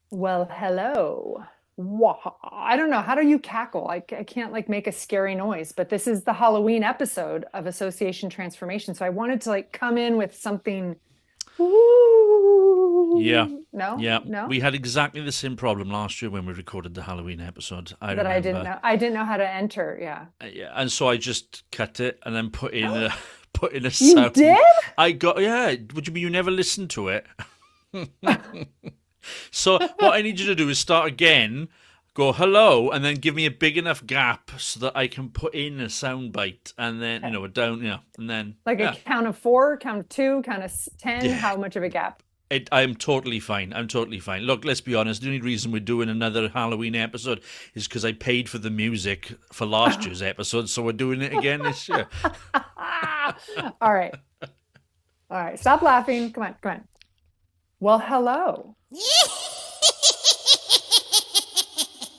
Well, hello. Wah. I don't know. How do you cackle? I can't like make a scary noise, but this is the Halloween episode of Association Transformation. So I wanted to like come in with something. Yeah, Ooh. No, yeah. no, We had exactly the same problem last year when we recorded the Halloween episode. I that I didn't remember. know. I didn't know how to enter. Yeah. Yeah, and so I just cut it and then put in a put in a You sound. did? I got yeah. Would you mean you never listened to it? So what I need you to do is start again, go hello, and then give me a big enough gap so that I can put in a sound bite, and then Okay. down, yeah, and then Like a yeah, count of four, count of two, count of 10. yeah. How much of a gap? I'm totally fine. I'm totally fine. Look, let's be honest. The only reason we're doing another Halloween episode is because I paid for the music for last year's episode, so we're doing it again this year. All right. All right. Stop laughing. Come on. Come on. Well, hello.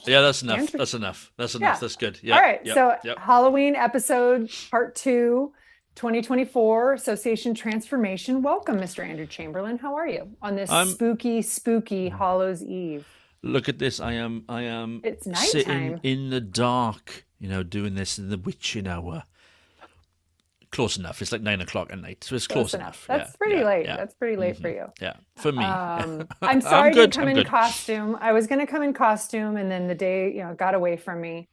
Yeah, that's enough. Andrew. That's enough. That's enough. Yeah. That's good. All Yep. right. Yep. So, Yep. Halloween episode part two, 2024 Association Transformation. Welcome, Mr. Andrew Chamberlain. How are you on this I'm. spooky, spooky Hallows Eve? Look at this. I am It's sitting nighttime. in the dark. Doing this in the witching hour. Close enough. It's like 9 o'clock at night, so it's Close close enough. enough. Yeah. That's pretty Yeah. late. Yeah. That's pretty late for hmm you. Yeah. For me. I'm sorry I'm I didn't good. come I'm in good. costume. I was going to come in costume and then the day, got away from me.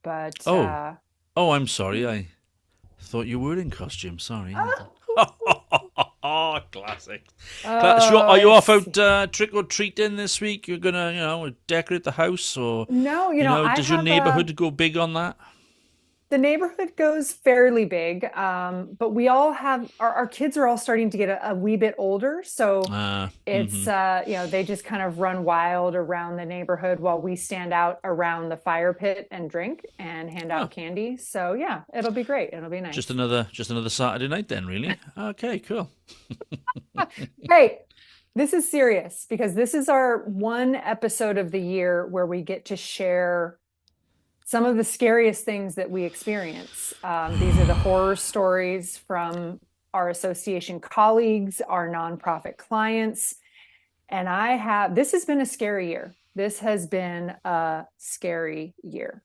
But Oh. Oh, I'm sorry. I thought you were in costume. Sorry. Oh, classic. So oh, are you I off see. out trick or treating this week? You're gonna, decorate the house, or, No, I does your have a neighborhood go big on that? the neighborhood goes fairly big, but we all have our kids are all starting to get a wee bit older, so it's Mm-hmm. they just kind of run wild around the neighborhood while we stand out around the fire pit and drink and hand Oh, out candy. So yeah, it'll be great. It'll be just nice. another Saturday night then, really? Okay, cool. Hey, this is serious because this is our one episode of the year where we get to share some of the scariest things that we experience. These are the horror stories from our association colleagues, our nonprofit clients. And this has been a scary year. This has been a scary year.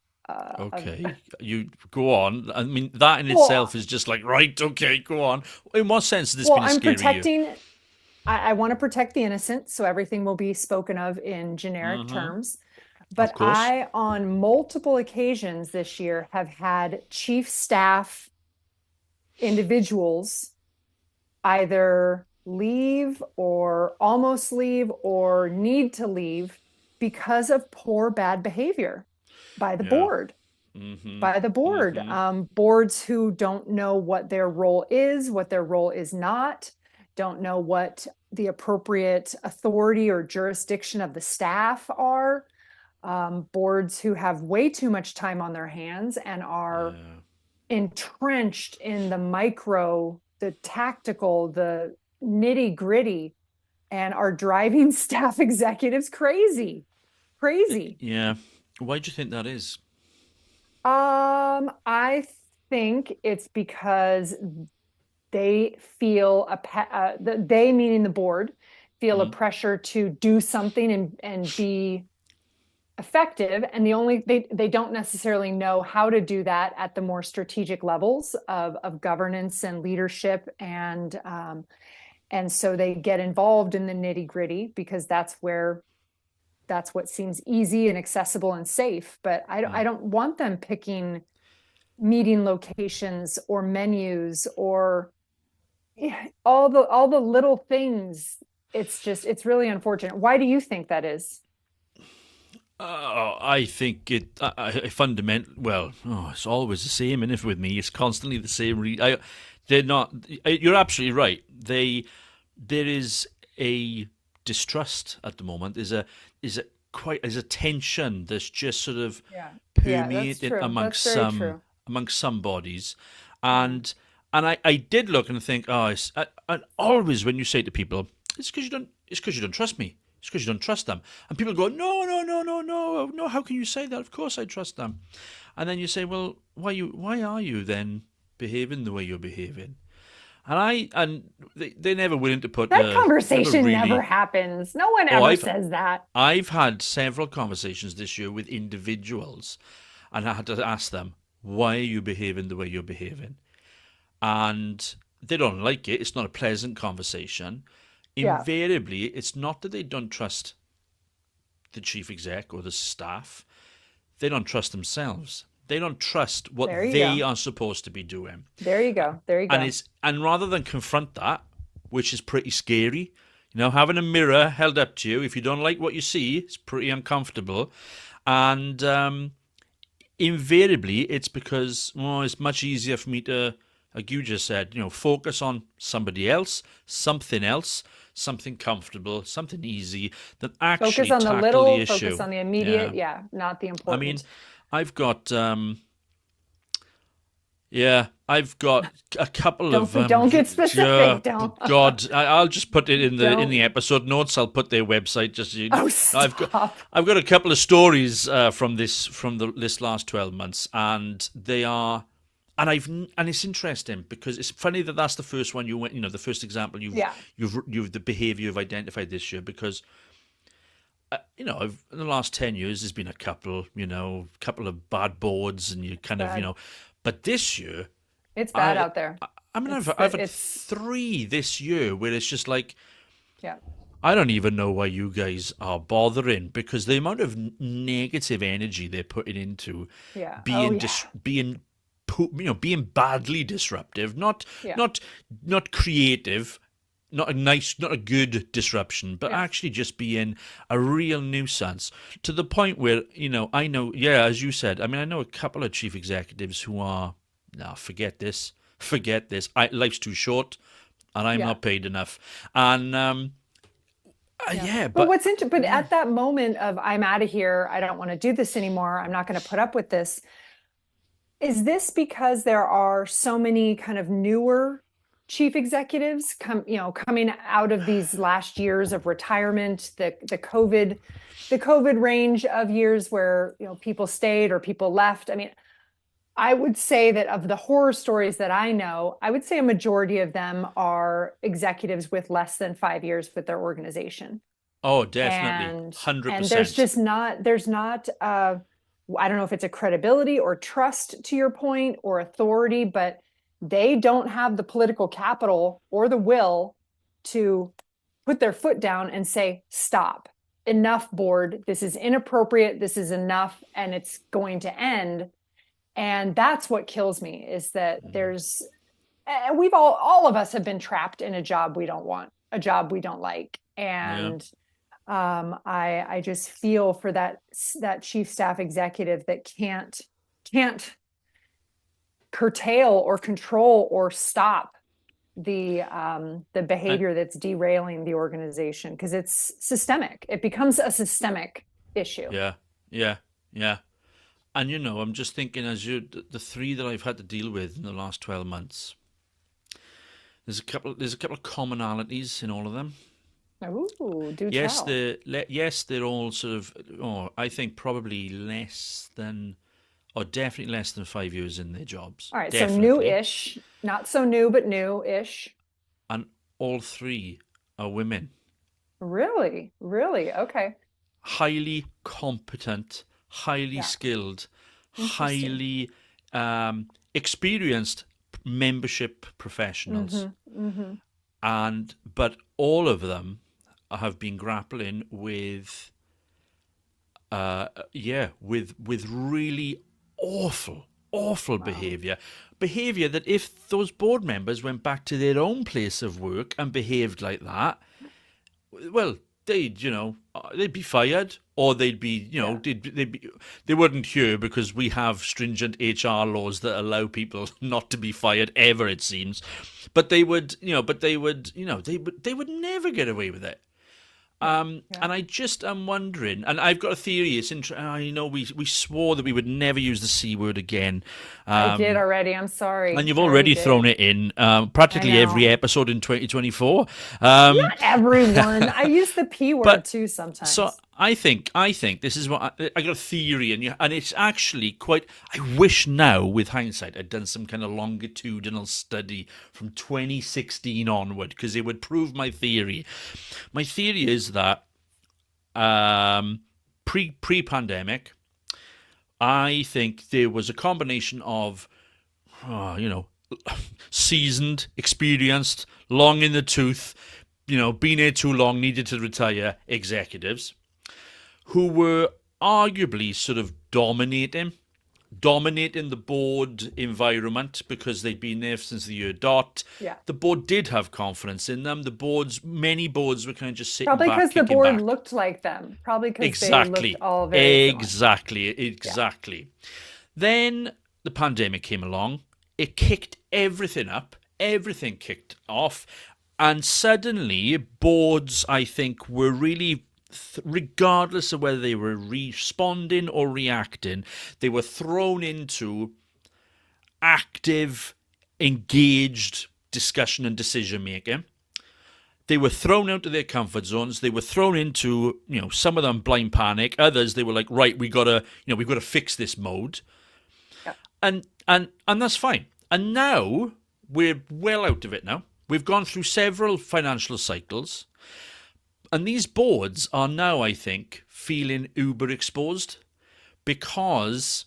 Okay, you go on. I mean, that in itself Well, is just like, right, okay, go on. In what sense has this well, been a I'm scary year? protecting, I want to protect the innocent. So everything will be spoken of in generic Mm-hmm. terms. Of But course. I, on multiple occasions this year, have had chief staff individuals either leave or almost leave or need to leave because of poor bad behavior by the Yeah. board Mm-hmm. by the board Mm-hmm. boards who don't know what their role is, what their role is not, don't know what the appropriate authority or jurisdiction of the staff are, boards who have way too much time on their hands and are Yeah. entrenched in the micro, the tactical, the nitty gritty, and are driving staff executives crazy. Crazy. Yeah. Why do you think that is? I think it's because they feel they meaning the board feel a Mm-hmm. pressure to do something and be effective, and they don't necessarily know how to do that at the more strategic levels of governance and leadership, and so they get involved in the nitty gritty because that's what seems easy and accessible and safe. But I don't want them picking meeting locations or menus or all the little things. It's really unfortunate. Why do you think that is? I think well, it's always the same, and if with me, it's constantly the same. They're not. You're absolutely right. There is a distrust at the moment. Is a tension that's just sort of Yeah. Yeah, that's permeating true. That's very true. amongst some bodies, Yeah. and I did look and think, and always when you say to people, it's because you don't trust me. It's because you don't trust them. And people go, no, no, no, no, no, no. How can you say that? Of course I trust them. And then you say, well, why are you then behaving the way you're behaving? they're never willing to put That never conversation never really. happens. No one Oh, ever says that. I've had several conversations this year with individuals, and I had to ask them, why are you behaving the way you're behaving? And they don't like it. It's not a pleasant conversation. Yeah. Invariably, it's not that they don't trust the chief exec or the staff. They don't trust themselves. They don't trust what There you they go. are supposed to be doing. There you go. There you go. And rather than confront that, which is pretty scary, having a mirror held up to you, if you don't like what you see, it's pretty uncomfortable. And invariably, it's because it's much easier for me to, like you just said, focus on somebody else, something comfortable, something easy, than Focus actually on the tackle the little, focus issue. on the Yeah. immediate. Yeah, not the I mean, important. I've got yeah, I've got a couple of Don't get specific. Don't. God, I'll just put it in Don't. the episode notes. I'll put their website. Just Oh, I've stop. got a couple of stories from this last 12 months, and they are. And it's interesting because it's funny that that's the first one you went, the first example Yeah. you've the behaviour you've identified this year because in the last 10 years, there's been couple of bad boards, and you kind of, Bad. but this year, It's bad I, out there. I mean, It's I've had it's three this year where it's just like, yeah. I don't even know why you guys are bothering because the amount of negative energy they're putting into Yeah. Oh being yeah. being badly disruptive, not Yeah. not not creative, not a good disruption, but Yeah. actually just being a real nuisance to the point where, I know, yeah, as you said, I mean, I know a couple of chief executives who are, no, forget this, life's too short and I'm Yeah. not paid enough. And, Yeah. yeah, But but what's interesting, but yeah. at that moment of I'm out of here, I don't want to do this anymore, I'm not going to put up with this. Is this because there are so many kind of newer chief executives coming out of these last years of retirement, the COVID range of years where people stayed or people left? I mean, I would say that of the horror stories that I know, I would say a majority of them are executives with less than 5 years with their organization. Oh, definitely. And there's 100%. just not, I don't know if it's a credibility or trust to your point or authority, but they don't have the political capital or the will to put their foot down and say, stop, enough, board, this is inappropriate, this is enough, and it's going to end. And that's what kills me is that we've all of us have been trapped in a job we don't want, a job we don't like. Yeah. And I just feel for that chief staff executive that can't curtail or control or stop the And, behavior that's derailing the organization because it's systemic. It becomes a systemic issue. yeah, yeah, yeah. And I'm just thinking the three that I've had to deal with in the last 12 months. There's a couple of commonalities in all of them. Ooh, do Yes, tell. they're all sort of, I think probably less than, or definitely less than 5 years in their jobs. All right, so Definitely. new-ish, not so new, but new-ish. And all three are women. Really? Really? Okay. Highly competent, highly Yeah. skilled, Interesting. highly experienced membership professionals. Mm-hmm. Mm-hmm. But all of them have been grappling with with really awful Wow. behavior that if those board members went back to their own place of work and behaved like that, well, they'd be fired, or they'd be, Yeah. they wouldn't hear because we have stringent HR laws that allow people not to be fired ever, it seems. But they would, they would never get away with it. Yeah. Yeah. And I just am wondering, and I've got a theory. I know we swore that we would never use the C word again. I did Um, already. I'm and sorry. you've I already already thrown did. it in I practically every know. episode in 2024. Not everyone. I use the P word But too so sometimes. I think this is what I got a theory, and it's actually quite. I wish now, with hindsight, I'd done some kind of longitudinal study from 2016 onward, because it would prove my theory. My theory is that pre pandemic, I think there was a combination of, you know, seasoned, experienced, long in the tooth, been here too long, needed to retire executives who were arguably sort of dominating the board environment because they'd been there since the year dot. Yeah. The board did have confidence in them. Many boards were kind of just sitting Probably back, because the kicking board back. looked like them. Probably because they looked Exactly. all very similar. Exactly. Yeah. Exactly. Then the pandemic came along. It kicked everything up. Everything kicked off. And suddenly, boards, I think, were really, regardless of whether they were responding or reacting, they were thrown into active, engaged discussion and decision making. They were thrown out of their comfort zones. They were thrown into, some of them blind panic. Others, they were like, right, we got to fix this mode, Yeah. and that's fine. And now we're well out of it. Now we've gone through several financial cycles, and these boards are now, I think, feeling uber exposed because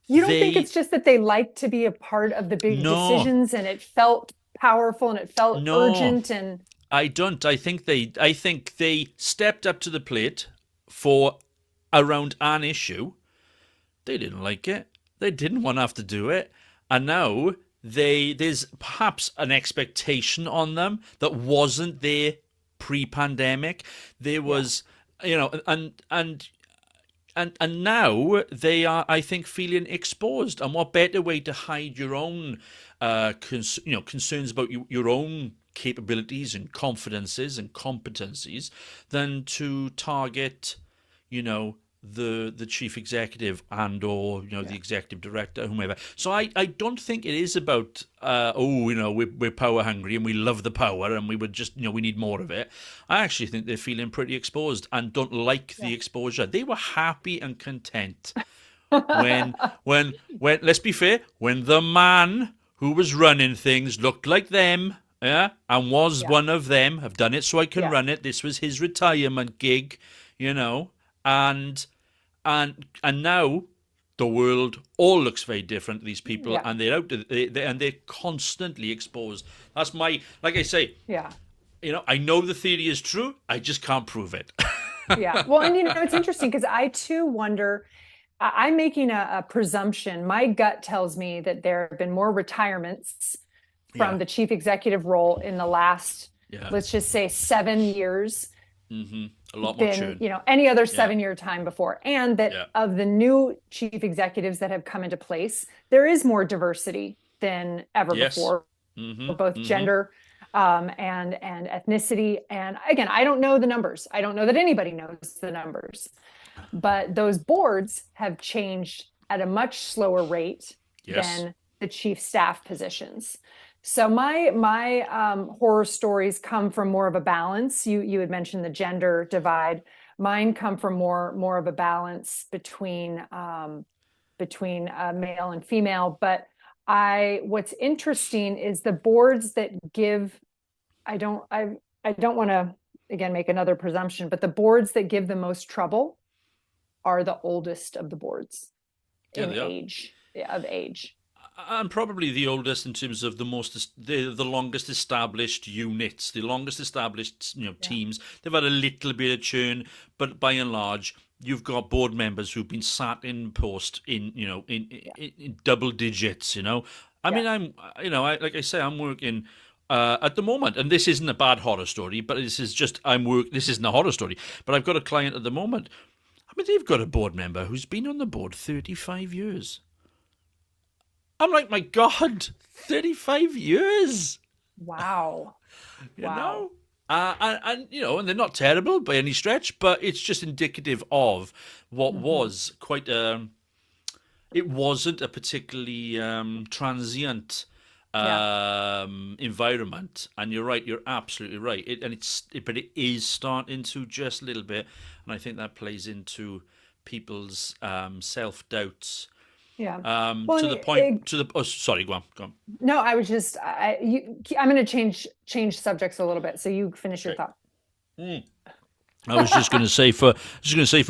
You don't think they it's just that they like to be a part of the big no decisions and it felt powerful and it felt no urgent and I don't. I think they stepped up to the plate for around an issue. They didn't like it. They didn't want to have to do it. And now there's perhaps an expectation on them that wasn't there pre-pandemic. There yeah. was, and now they are, I think, feeling exposed. And what better way to hide your own, concerns about your own capabilities and confidences and competencies than to target, the chief executive and or Yeah. the executive director, whomever. So I don't think it is about we're power hungry and we love the power and we would just we need more of it. I actually think they're feeling pretty exposed and don't like Yeah. the exposure. They were happy and content when when let's be fair, when the man who was running things looked like them, yeah, and was Yeah. one of them. Have done it so I can Yeah. run it. This was his retirement gig, and and now the world all looks very different to these people, Yeah. and they're out and they're constantly exposed. That's my, like I say, Yeah. I know the theory is true. I just can't prove it. Yeah. Well, and it's interesting because I too wonder. I'm making a presumption. My gut tells me that there have been more retirements from Yeah, the chief executive role in the last, yeah. let's just say, 7 years A lot more than churn. any other Yeah, 7 year time before, and that yeah. of the new chief executives that have come into place, there is more diversity than ever Yes. before, Mm-hmm. both Mm-hmm. gender and ethnicity. And again, I don't know the numbers. I don't know that anybody knows the numbers, but those boards have changed at a much slower rate Yes. than the chief staff positions. So my horror stories come from more of a balance. You had mentioned the gender divide. Mine come from more of a balance between male and female. But what's interesting is the boards that give. I don't want to again make another presumption, but the boards that give the most trouble are the oldest of the boards Yeah, in they are. age. And probably the oldest in terms of the longest established units, the longest established Yeah. teams. They've had a little bit of churn, but by and large, you've got board members who've been sat in post in Yeah. in double digits. I Yeah. mean, like I say, I'm working. At the moment, and this isn't a bad horror story, but this is just This isn't a horror story, but I've got a client at the moment. I mean, they've got a board member who's been on the board 35 years. I'm like, my God, 35 years, Wow. you Wow. know? And and they're not terrible by any stretch, but it's just indicative of what Hmm. was quite a. It wasn't a particularly transient Yeah. environment, and you're right. You're absolutely right. But it is starting to just a little bit, and I think that plays into people's self doubts Yeah. Well, to and the point to the. Oh, sorry, go on. no, I was just I'm going to change subjects a little bit. So you finish your Okay. thought. I was just going to say for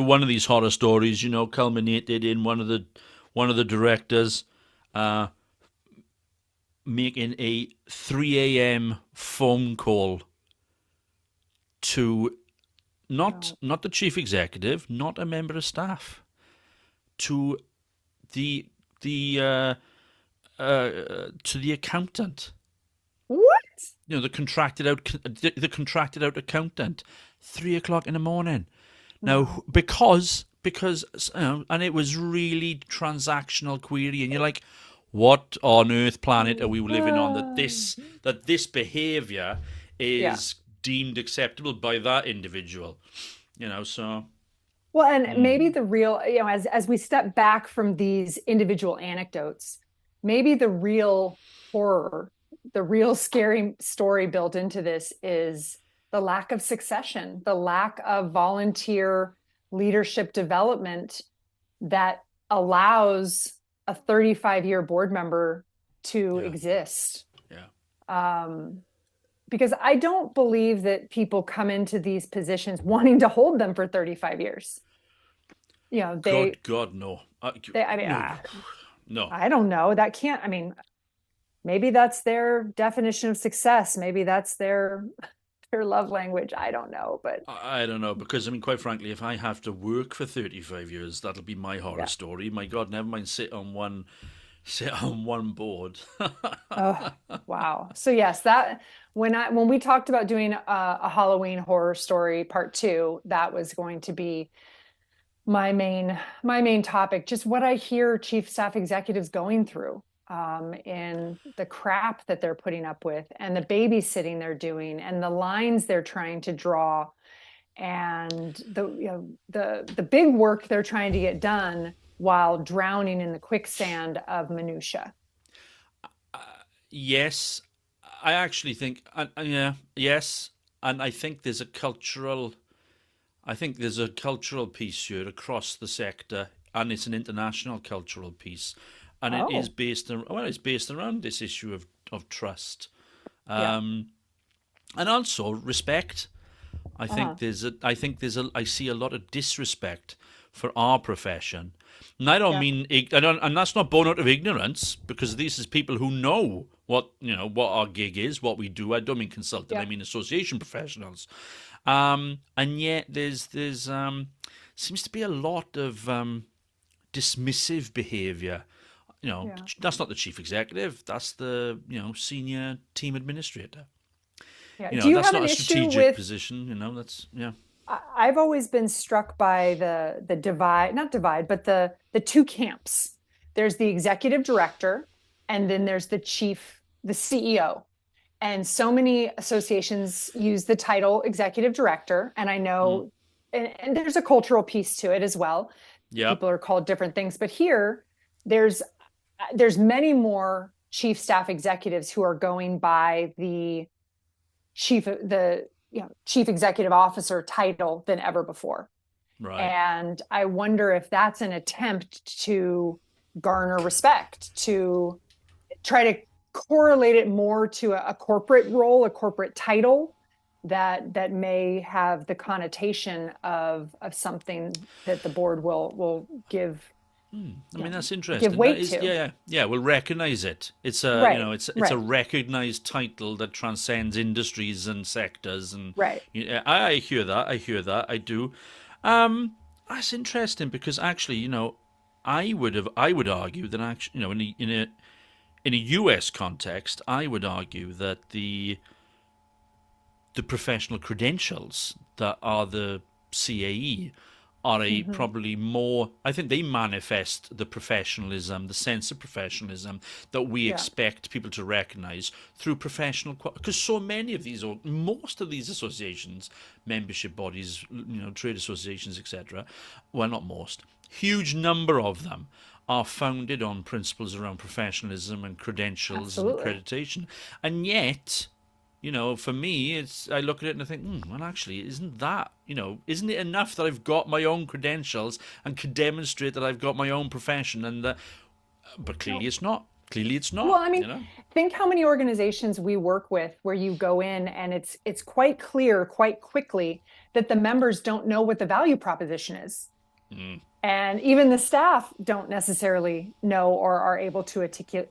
one of these horror stories, culminated in one of the directors uh, making a 3 a.m. phone call to not Oh, not the chief executive, not a member of staff, to the the to the accountant. what? The contracted out accountant, 3 o'clock in the morning. No. Now, because and it was really transactional query, and you're like, what on earth planet are we living on that this behaviour Yeah. is deemed acceptable by that individual? So Well, and maybe the real, as we step back from these individual anecdotes, maybe the real horror, the real scary story built into this is the lack of succession, the lack of volunteer leadership development that allows a 35-year board member to yeah, exist. yeah. Um, because I don't believe that people come into these positions wanting to hold them for 35 years. You know, God, God, no, I mean, no, no. I don't know. That can't, I mean, maybe that's their definition of success. Maybe that's their love language. I don't know, but I don't know because I mean, quite frankly, if I have to work for 35 years, that'll be my horror yeah. story. My God, never mind sit on one board. Oh, wow. So yes, that when we talked about doing a Halloween horror story part two, that was going to be my main topic, just what I hear chief staff executives going through in the crap that they're putting up with and the babysitting they're doing and the lines they're trying to draw and the big work they're trying to get done while drowning in the quicksand of minutia. Yes, I actually think, yeah, yes, and I think there's a cultural piece here across the sector, and it's an international cultural piece, and it is Oh, it's based around this issue of trust, yeah. um, and also respect. Uh-huh. I see a lot of disrespect for our profession, and I don't Yeah. mean, and that's not born out of ignorance because these is people who know what our gig is, what we do. I don't mean consultant, I Yeah. mean association professionals, and yet there's seems to be a lot of dismissive behaviour. Yeah. That's not the chief executive. That's the senior team administrator. Yeah. Do you That's have not an a issue strategic with position. That's yeah. I've always been struck by the divide, not divide, but the two camps. There's the executive director, and then there's the CEO. And so many associations use the title executive director. And I Mm, know, and there's a cultural piece to it as well. yeah. People are called different things, but here there's there's many more chief staff executives who are going by the chief executive officer title than ever before. Right. And I wonder if that's an attempt to garner respect, to try to correlate it more to a corporate role, a corporate title that may have the connotation of something that the board will I mean, that's give interesting. That weight is, yeah, to. yeah, yeah. We'll recognize it. It's a, Right, it's a right, recognized title that transcends industries and sectors. And right. I hear that. I hear that. I do. That's interesting because actually, I would argue that actually, in a US context, I would argue that the professional credentials that are the CAE are a Hmm. probably more, I think they manifest the professionalism, the sense of professionalism that we Yeah, expect people to recognize through professional, because so many of these, or most of these associations, membership bodies, trade associations, etc., well, not most, huge number of them are founded on principles around professionalism and credentials and absolutely. accreditation. And yet, for me, I look at it and I think, well, actually, isn't it enough that I've got my own credentials and can demonstrate that I've got my own profession? But clearly No. it's not. Clearly it's Well, not. I mean, think how many organizations we work with where you go in and it's quite clear quite quickly that the members don't know what the value proposition is. Mm. And even the staff don't necessarily know or are able to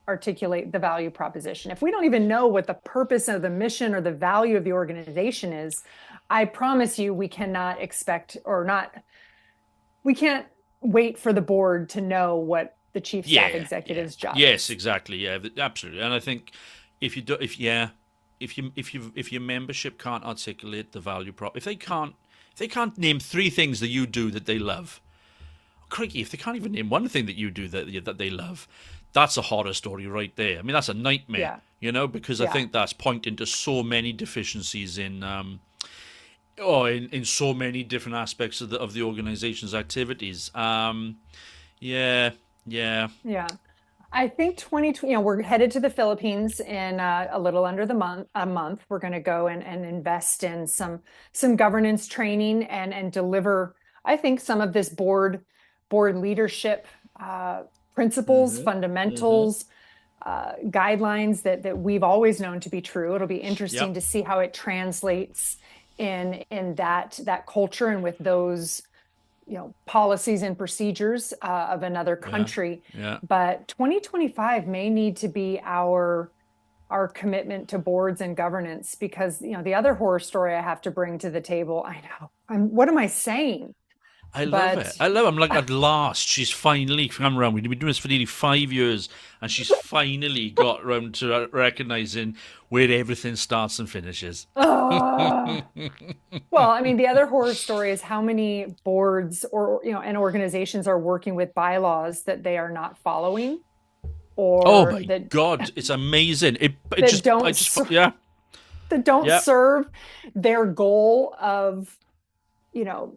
articulate the value proposition. If we don't even know what the purpose of the mission or the value of the organization is, I promise you we cannot expect or not, we can't wait for the board to know what the chief staff Yeah, yeah, executive's job yes, is. exactly, yeah, absolutely. And I think if you do, if yeah, if your membership can't articulate the value prop, if they can't name three things that you do that they love, crikey, if they can't even name one thing that you do that they love, that's a horror story right there. I mean, that's a nightmare, Yeah. because I Yeah. think that's pointing to so many deficiencies in so many different aspects of the organization's activities. Yeah, yeah. Yeah. I think 2020, we're headed to the Philippines in a little under a month. We're going to go and invest in some governance training and deliver, I think, some of this board leadership uh, principles, Mm-hmm. Mm-hmm. fundamentals, guidelines that we've always known to be true. It'll be interesting Yep. to see how it translates in that culture and with those policies and procedures of another Yeah. country. Yeah. But 2025 may need to be our commitment to boards and governance because the other horror story I have to bring to the table, I know, what am I saying? I love it. But I love it. I'm like, at last, she's finally come around. We've been doing this for nearly 5 years, and she's finally got around to recognizing where everything starts and finishes. uh, well, I mean, the other horror story is how many boards or and organizations are working with bylaws that they are not following Oh or my that God, it's amazing. that I don't just, yeah, that don't yeah, serve their goal of you know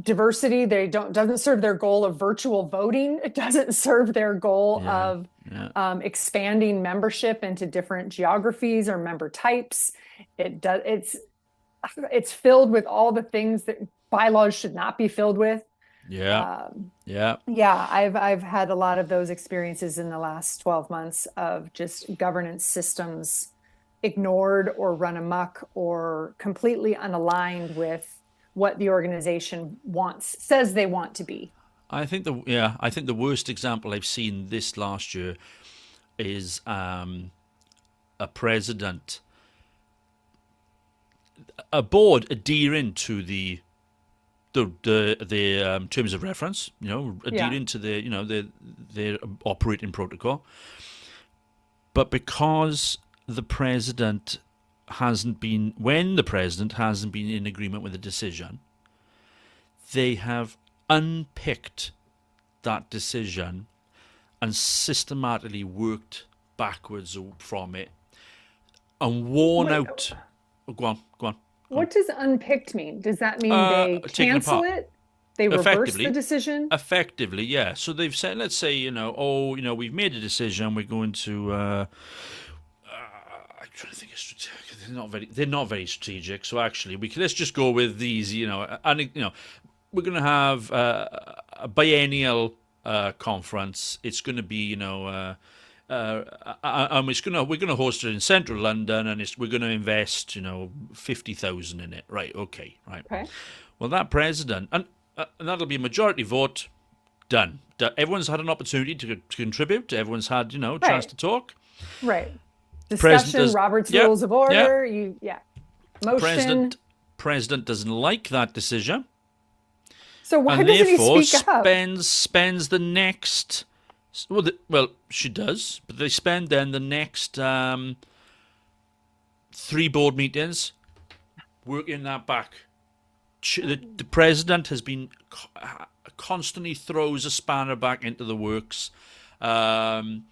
diversity. They don't doesn't serve their goal of virtual voting. It doesn't serve their goal yeah, of yeah, expanding membership into different geographies or member types. It's filled with all the things that bylaws should not be filled with. yeah, um, yeah. yeah, I've had a lot of those experiences in the last 12 months of just governance systems ignored or run amok or completely unaligned with what the organization says they want to be. I think the worst example I've seen this last year is a president, a board adhering to the terms of reference, Yeah. adhering to their operating protocol, but because the president when the president hasn't been in agreement with the decision, they have unpicked that decision and systematically worked backwards from it and worn Wait, out. Oh, go on, go on, go on. what does unpicked mean? Does that mean they Taken cancel apart. it? They reverse the Effectively, decision? effectively, yeah. So they've said, let's say, we've made a decision. We're going to. I'm trying to think of strategic. They're not very strategic. So actually, let's just go with these. And we're going to have a biennial conference. It's going to be, we're gonna host it in central London, and we're gonna invest 50,000 in it. Right? Okay. Right. Okay. Well, that president and that'll be a majority vote. Done. Everyone's had an opportunity to contribute. Everyone's had a chance Right. to talk. Right. President Discussion, does. Robert's Yeah. Rules of Yeah. Order, motion. President doesn't like that decision, So why and doesn't he therefore speak up? spends the next. Well, she does, but they spend then the next 3 board meetings working that back. the president has been constantly throws a spanner back into the works. Thing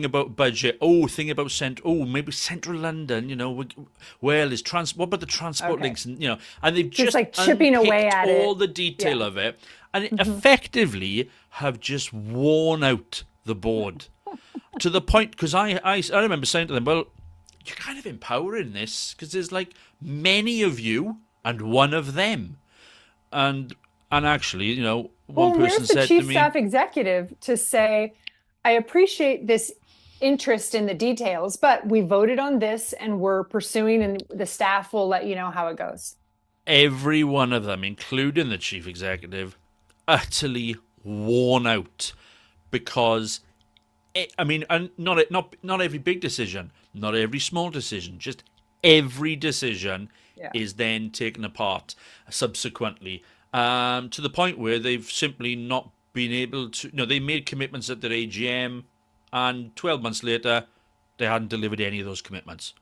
about budget. Thing about maybe central London. What about the transport links? And and they've Just just like chipping away unpicked at it. all the detail Yeah. of it, and it effectively have just worn out the board to the point. Because I remember saying to them, well, you're kind of empowering this because there's like many of you and one of them, and actually, one Well, person where's the said to chief me, staff executive to say, I appreciate this interest in the details, but we voted on this and we're pursuing, and the staff will let you know how it goes. every one of them, including the chief executive, utterly worn out because, and not every big decision, not every small decision, just every decision Yeah. is then taken apart subsequently, to the point where they've simply not been able to. No, they made commitments at their AGM, and 12 months later, they hadn't delivered any of those commitments.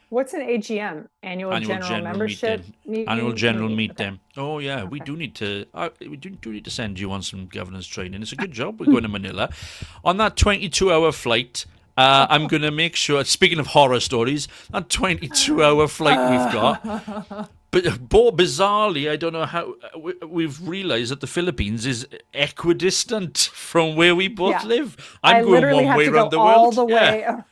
What's an AGM? Annual Annual General general Membership meeting. Annual general Okay. meeting. Oh yeah, we Okay. do need to. We do need to send you on some governance training. It's a good job. We're going to Manila on that 22-hour flight. I'm going to make sure. Speaking of horror stories, that 22-hour flight we've got. But bizarrely, I don't know how we've realised that the Philippines is equidistant from where we both Yeah. live. I I'm going literally one have way to around go the all world. the Yeah. way around.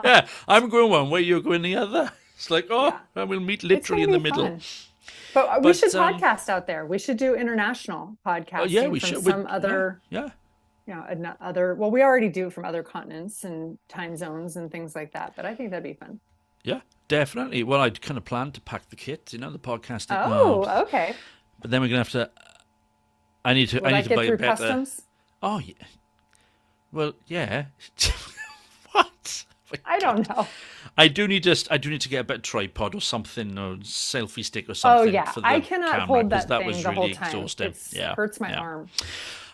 Yeah, I'm going one way, you're going the other. It's like, Yeah. and we'll meet It's literally going in to the be middle. fun. But we But should podcast out there. We should do international yeah, podcasting we from should. some other, Yeah. well, we already do from other continents and time zones and things like that. But I think that'd be fun. Yeah, definitely. Well, I'd kind of planned to pack the kit, the podcasting. Oh, okay. But then we're gonna have to. I need to. Will I need that to get buy a through better. customs? Oh yeah. Well, yeah. What? I don't know. I do need to get a better tripod or something, or selfie stick or Oh something yeah, for the I cannot camera, hold because that that thing was the whole really time. exhausting. It Yeah, hurts my yeah. arm.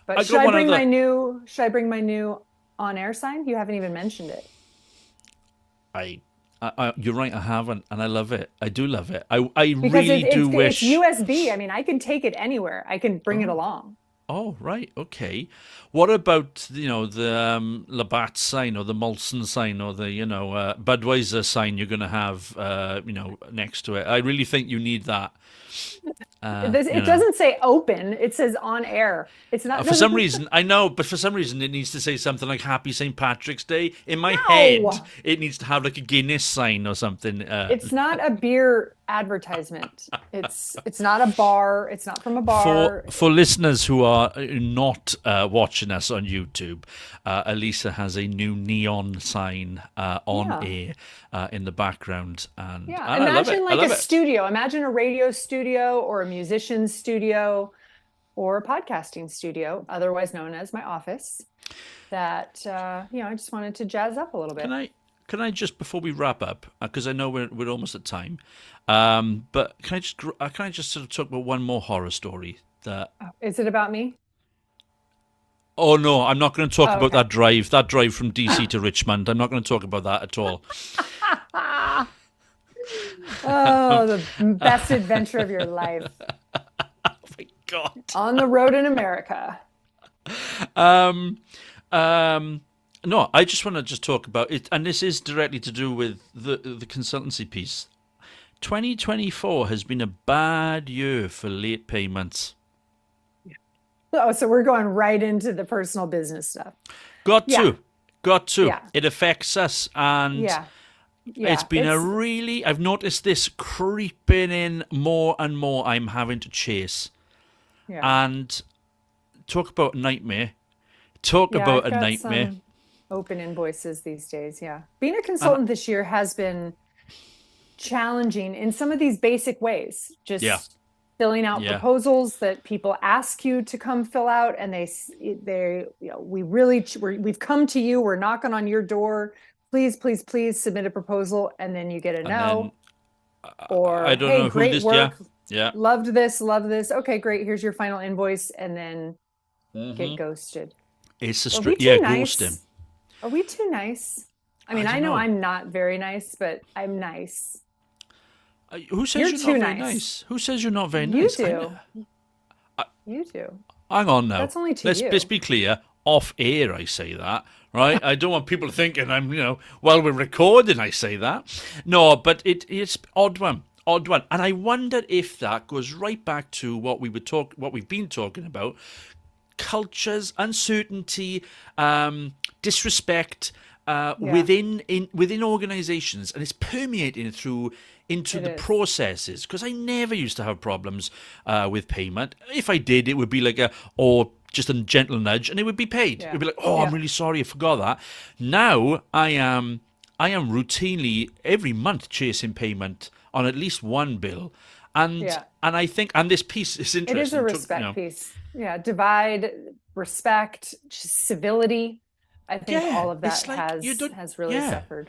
I But got one other. should I bring my new on-air sign? You haven't even mentioned it. You're right. I haven't, and I love it. I do love it. I Because really do it's wish. USB. I mean, I can take it anywhere. I can bring it Oh. along. Oh, right, okay. What about, the Labatt sign or the Molson sign or the, Budweiser sign you're going to have, next to it? I really think you need that. It doesn't say open. It says on air. It's not. For some reason, I know, but for some reason it needs to say something like Happy St. Patrick's Day. In my head, No, it needs to have like a Guinness sign or something. it's not a beer advertisement. It's not a bar. It's not from a bar. For listeners who are not watching us on YouTube, Elisa has a new neon sign on Yeah. air in the background, and Yeah, I love it. imagine I like a love it. studio. Imagine a radio studio or a musician's studio or a podcasting studio, otherwise known as my office. That I just wanted to jazz up a little bit. Can I just, before we wrap up, because I know we're almost at time, but can I just sort of talk about one more horror story that. Is it about me? Oh no, I'm not going to talk Oh, about okay. that drive from DC to Richmond. I'm not going to talk about that at all. Oh, the best adventure of your life. My God. On the road in America. Um, no, I just want to just talk about it, and this is directly to do with the consultancy piece. 2024 has been a bad year for late payments. Oh, so we're going right into the personal business stuff. Got Yeah. to. Yeah. It affects us, and Yeah. Yeah. it's been I've noticed this creeping in more and more. I'm having to chase, yeah. and talk about a nightmare. Talk Yeah, about I've a got nightmare. some open invoices these days. Yeah. Being a consultant this year has been challenging in some of these basic ways. Just Yeah. filling out Yeah. proposals that people ask you to come fill out, and we've come to you, we're knocking on your door. Please, please, please submit a proposal, and then you get a And no. then Or I don't hey, know who great this. work, Yeah. loved this, love this. Okay, great. Here's your final invoice, and then get ghosted. It's a Are we yeah, too nice? ghosting. Are we too nice? I mean, I I don't know know. I'm not very nice, but I'm nice. Who says You're you're not too very nice. nice? Who says you're not very You nice? do. You do. Hang on now. That's only to Let's you. be clear. Off air, I say that, right? I don't want people thinking I'm, while we're recording, I say that. No, but it's odd one, odd one, and I wonder if that goes right back to what we've been talking about: cultures, uncertainty, disrespect Yeah, within organizations, and it's permeating through into it the is. processes. Because I never used to have problems with payment. If I did, it would be like or just a gentle nudge, and it would be paid. It Yeah. would be like, oh, I'm Yeah. really sorry, I forgot that. Now I am routinely every month chasing payment on at least one bill, and Yeah. I think this piece is It is a interesting. respect piece. Yeah. Divide, respect, civility. I think Yeah, all of it's that like you don't. has really Yeah, suffered.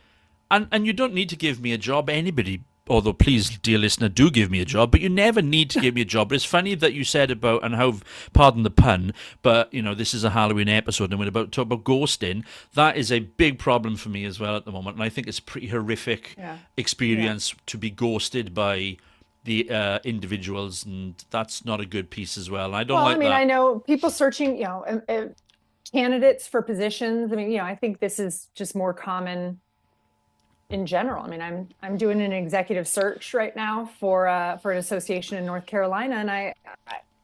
and you don't need to give me a job. Anybody, although please, dear listener, do give me a job. But you never need to give me a job. But it's funny that you said about and how, pardon the pun, but this is a Halloween episode, and we're about to talk about ghosting. That is a big problem for me as well at the moment, and I think it's a pretty horrific Yeah. Yeah. experience to be ghosted by the individuals, and that's not a good piece as well. I don't Well, I like mean, I that. know people searching, candidates for positions. I mean, I think this is just more common in general. I mean, I'm doing an executive search right now for an association in North Carolina, and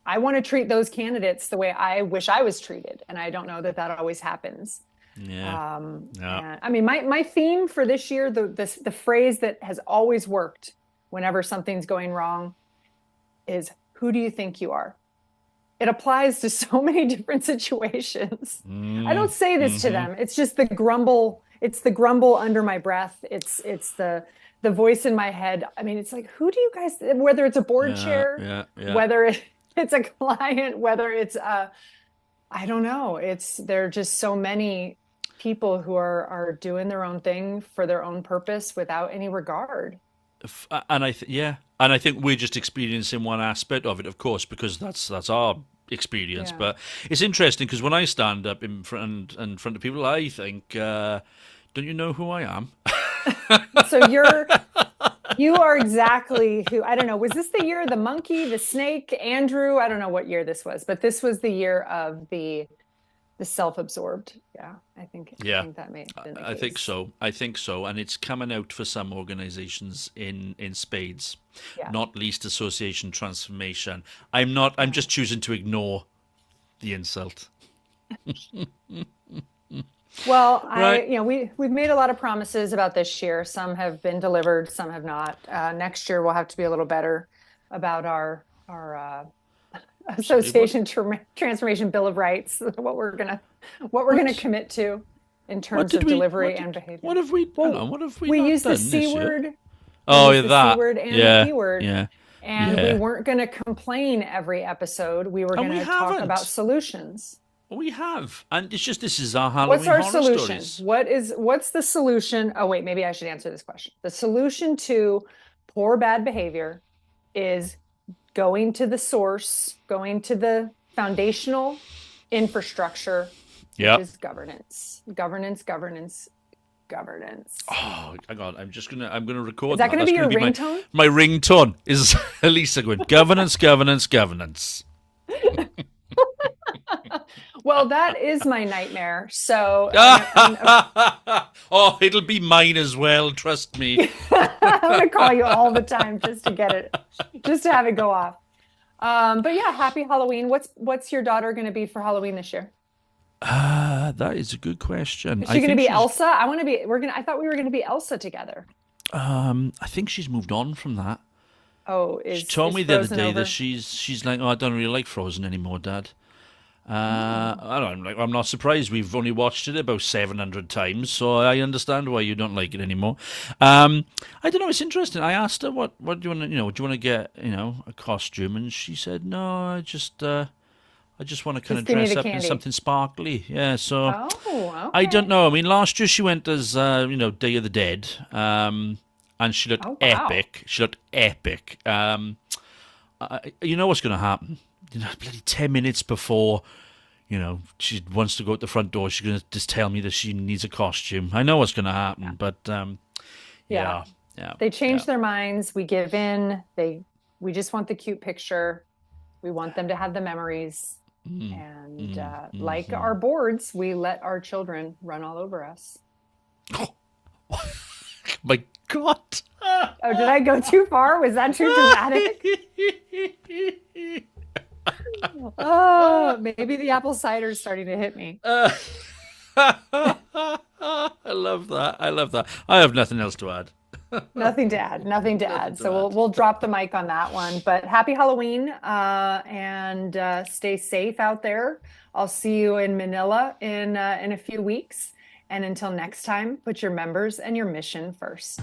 I want to treat those candidates the way I wish I was treated, and I don't know that that always happens. Yeah, yeah. And I mean, my theme for this year, the phrase that has always worked whenever something's going wrong is, "Who do you think you are?" It applies to so many different situations. I don't say this to Mm-hmm. them. It's just the grumble. It's the grumble under my breath. It's the voice in my head. I mean, it's like, who do you guys, whether it's a board Yeah, chair, yeah, yeah. whether it's a client, whether it's I don't know. There are just so many people who are doing their own thing for their own purpose without any regard. And yeah, and I think we're just experiencing one aspect of it, of course, because that's our experience. Yeah. But it's interesting because when I stand up in front of people, I think, don't you know who I am? So you are exactly who, I don't know, was this the year of the monkey, the snake, Andrew? I don't know what year this was, but this was the year of the self-absorbed. Yeah, I Yeah, think that may have been the I think case. so. I think so, and it's coming out for some organisations in spades, Yeah. not least Association Transformation. I'm not. I'm Yeah. just choosing to ignore the insult. Well, Right. we've made a lot of promises about this year. Some have been delivered, some have not. Next year we'll have to be a little better about our Sorry. What? association transformation bill of rights, what we're gonna What? commit to in What terms did of we? delivery and behavior. What have we? Hang Well, on. What have we we not used the done C this year? word, we Oh, yeah, used the C that. word and the Yeah, P word, yeah, and we yeah. weren't going to complain every episode. We were And going we to talk about haven't. solutions. We have. And it's just this is our What's Halloween our horror solution? stories. What's the solution? Oh, wait, maybe I should answer this question. The solution to poor bad behavior is going to the source, going to the foundational infrastructure, which Yep. is governance. Governance, governance, governance. Oh, hang on. I'm gonna Is record that that. going to That's be gonna your be my ringtone? my ringtone. Is Elisa going governance, governance, governance? Well, that is my nightmare. So, Oh, it'll be mine as well. Trust me. I'm going to call you all the time just to have it go off. But yeah, happy Halloween. What's your daughter going to be for Halloween this year? That is a good question. Is I she going to think be she's. Elsa? I thought we were going to be Elsa together. I think she's moved on from that. Oh, She is told is me the other Frozen day that over? she's like, oh, I don't really like Frozen anymore, Dad. Oh. I don't like. I'm not surprised. We've only watched it about 700 times, so I understand why you don't like it anymore. I don't know. It's interesting. I asked her what do you want to do you want to get a costume, and she said no. I just want to kind Just of give me dress the up in candy. something sparkly. Yeah. So Oh, I don't okay. know. I mean, last year she went as Day of the Dead, and she looked Oh, wow. epic. She looked epic. You know what's going to happen? Bloody 10 minutes before she wants to go out the front door, she's going to just tell me that she needs a costume. I know what's going to Yeah. happen, but Yeah. yeah. Yeah. They change their minds. We give in. We just want the cute picture. We want them to have the memories. And like our boards, we let our children run all over us. My God. Oh, did I go too far? Was that too dramatic? Oh, maybe the apple cider is starting to hit me. I love that. I love that. I have nothing else to add. Nothing to add. Nothing to add. So we'll drop the mic on that one. But happy Halloween, and stay safe out there. I'll see you in Manila in a few weeks. And until next time, put your members and your mission first.